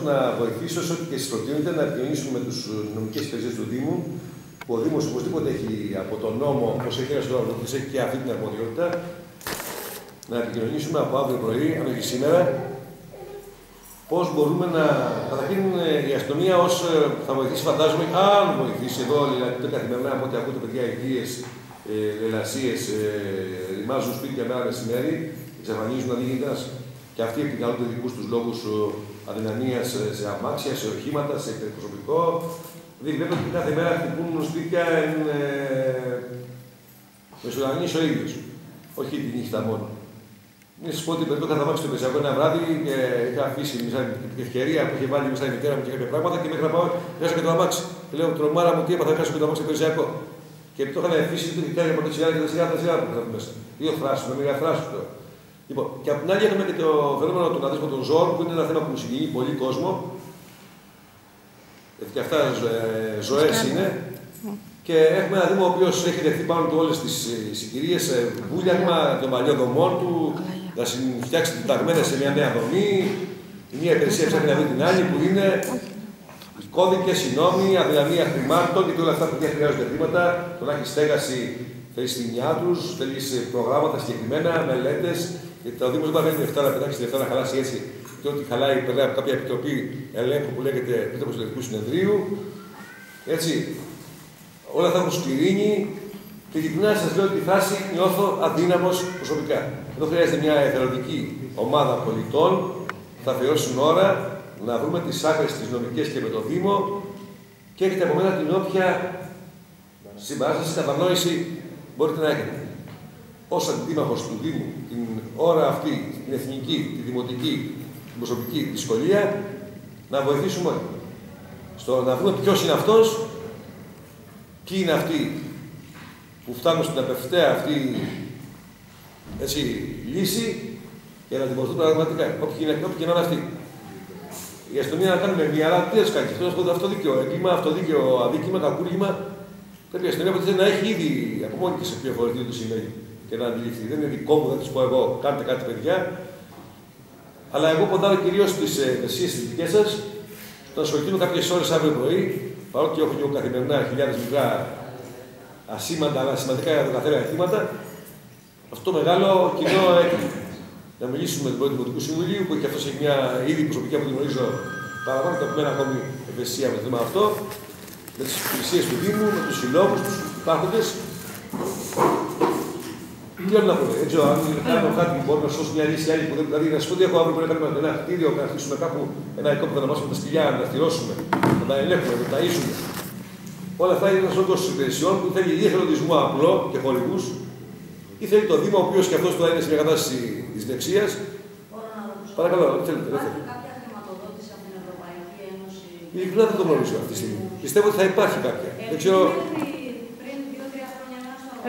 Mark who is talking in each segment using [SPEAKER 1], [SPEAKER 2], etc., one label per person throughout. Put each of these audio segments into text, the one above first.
[SPEAKER 1] να βοηθήσω όσο και εσείς προτείνετε να επικοινωνήσουμε με τις νομικές υπηρεσίες του Δήμου, που ο Δήμος οπωσδήποτε έχει από τον νόμο, όπως έχει ένα τώρα, έχει και αυτή την αρμοδιότητα, να επικοινωνήσουμε από αύριο πρωί, αν όχι σήμερα, πώς μπορούμε να. Καταρχήν η αστυνομία θα βοηθήσει, φαντάζομαι, αν βοηθήσει εδώ, δηλαδή καθημερινά από ό,τι ακούτε παιδιά, αιτίες, λαιλασίες, ρημάζουν σπίτια μέρα μεσημέρι, εξαφανίζουν αδίγητας και αυτοί επικαλούνται δικούς τους λόγους αδυναμίας σε αμάξια, σε οχήματα, σε προσωπικό. Δηλαδή βλέπετε ότι κάθε μέρα χτυπούν σπίτια μεσουρανείς ο ίδιος. Όχι τη νύχτα μόνο. Μην σας πω ότι πριν το είχα αμάξι στο Περσιακό ένα βράδυ και είχα αφήσει την ευκαιρία που είχε βάλει μέσα η μητέρα μου και κάποια πράγματα και μέχρι να πάω μέσα και το αμάξι. Και λέω τρομάρα μου τι έπαθα, χάσω και το αμάξι στο Περσιακό. Και το είχαν αφήσει το είχε κάνει από το τσιγάρο και τα τσιγάρα που είχαν μέσα. Δύο θράσεις, με μία θράση τώρα. Λοιπόν, και από την άλλη έχουμε και το φαινόμενο του ναζισμού των ζώων που είναι ένα θέμα που συγκινεί πολύ κόσμο. Και αυτά ζωές είναι. Και έχουμε ένα Δήμο ο οποίος έχει δεχτεί πάνω του όλες τις συγκυρίες, βούλιαγμα των παλιών δομών του, να φτιάξει την ταγμένα σε μια νέα δομή. Η μία υπηρεσία ψάχνει να δει την άλλη, που είναι οι κώδικες, οι νόμοι, αδυναμία χρημάτων, γιατί όλα αυτά που χρειάζονται χρήματα, το να έχει στέγαση θέλει στη μια τους, θέλει προγράμματα συγκεκριμένα, μελέτες. Γιατί το Δήμο δεν παίρνει λεφτά να πετάξει λεφτά να χαλάσει έτσι, και ότι χαλάει από κάποια επιτροπή ελέγχου που λέγεται Επίτροπος Ελεκτικού Συνεδρίου. Έτσι. Όλα αυτά έχουν σκληρύνει και ειλικρινά σας λέω ότι τη φάση νιώθω αδύναμος προσωπικά. Εδώ χρειάζεται μια εθελοντική ομάδα πολιτών που θα αφιερώσουν ώρα να βρούμε τις άκρες τις νομικές και με το Δήμο και έχετε από μένα την όποια συμπαράσταση, κατανόηση μπορείτε να έχετε. Ως αντιδήμαρχος του Δήμου, την ώρα αυτή, την εθνική, τη δημοτική, την προσωπική δυσκολία, να βοηθήσουμε όλοι. Στο να βρούμε ποιος είναι αυτός. Ποιοι είναι αυτοί που φτάνουν στην απευθεία αυτή λύση για να δημορφωθούν πραγματικά. Όποιοι και να είναι αυτοί. Η αστυνομία να κάνουμε μία, αλλά τι θα κάνει. Αυτό δίκαιο έγκλημα, αυτοδίκαιο αδίκημα, κακούργημα. Πρέπει η αστυνομία να έχει ήδη από μόνη της πληροφορηθεί ότι σημαίνει και να αντιληφθεί. Δεν είναι δικό μου, δεν της πω εγώ, κάντε κάτι παιδιά. Αλλά εγώ ποντάρω κυρίως στις εργασίες τις δικές σας, να ασχοληθούμε κάποιες ώρες αύριο πρωί. Παρότι έχω και εγώ καθημερινά χιλιάδες μικρά ασήμαντα, αλλά σημαντικά καθένα αιτήματα, αυτό το μεγάλο κοινό έτοιμο. Να μιλήσουμε με τον Πρόεδρο του Δημοτικού Συμβουλίου, που έχει αυτός μια ήδη προσωπική που την γνωρίζω παραπάνω, το οποίο είναι ακόμη ευαισθησία με το θέμα αυτό, με τις υπηρεσίες του Δήμου, με τους συλλόγους, τους υπάρχοντες. Τι άλλο να πούμε, δεν ξέρω αν κάνουμε κάτι που μπορεί να σώσει μια λύση άλλη που δεν. Δηλαδή, να σου πω ότι έχω αύριο μπορεί να κάνουμε ένα κτίριο, να χτίσουμε κάπου ένα οικόπεδο να αναμάσουμε τα σκυλιά, να τα στηρώσουμε, να τα ελέγχουμε, να τα ταΐσουμε. Όλα αυτά είναι ένα όγκος υπηρεσιών που θέλει ή εθελοντισμό απλό και χορηγούς, ή θέλει το Δήμο, ο οποίος και αυτός τώρα είναι σε μια κατάσταση δυσλεξίας. Παρακαλώ, τι θέλετε.
[SPEAKER 2] Υπάρχει κάποια χρηματοδότηση από την Ευρωπαϊκή Ένωση?
[SPEAKER 1] Ειλικρινά δεν το γνωρίζω αυτή τη στιγμή. Πιστεύω ότι θα υπάρχει κάποια. Δεν ξέρω.
[SPEAKER 2] Πριν 2-3 χρόνια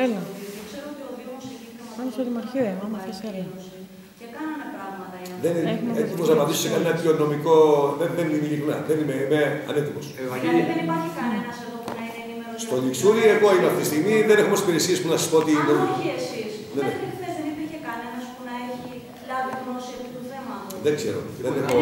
[SPEAKER 3] Έλα.
[SPEAKER 2] ξέρω ότι ο Δήμος έχει
[SPEAKER 3] Πάμε στο Δημαρχείο, άμα θες έλα.
[SPEAKER 2] και κάνανε πράγματα.
[SPEAKER 1] Δεν είναι έτοιμος να απαντήσω σε κανένα πιο νομικό. Δεν είμαι ειλικρινά. Δεν είμαι ανέτοιμος.
[SPEAKER 2] Δηλαδή δεν υπάρχει κανένας εδώ που να είναι ενήμερος?
[SPEAKER 1] Στο Λιξούρι, εγώ είμαι αυτή τη στιγμή. Δεν έχουμε υπηρεσίες που να σας πω ότι.
[SPEAKER 2] Αν όχι εσείς, μέχρι χθες δεν υπήρχε κανένας που να έχει λάβει γνώση επί του θέματος?
[SPEAKER 1] Δεν ξέρω. Δεν έχω...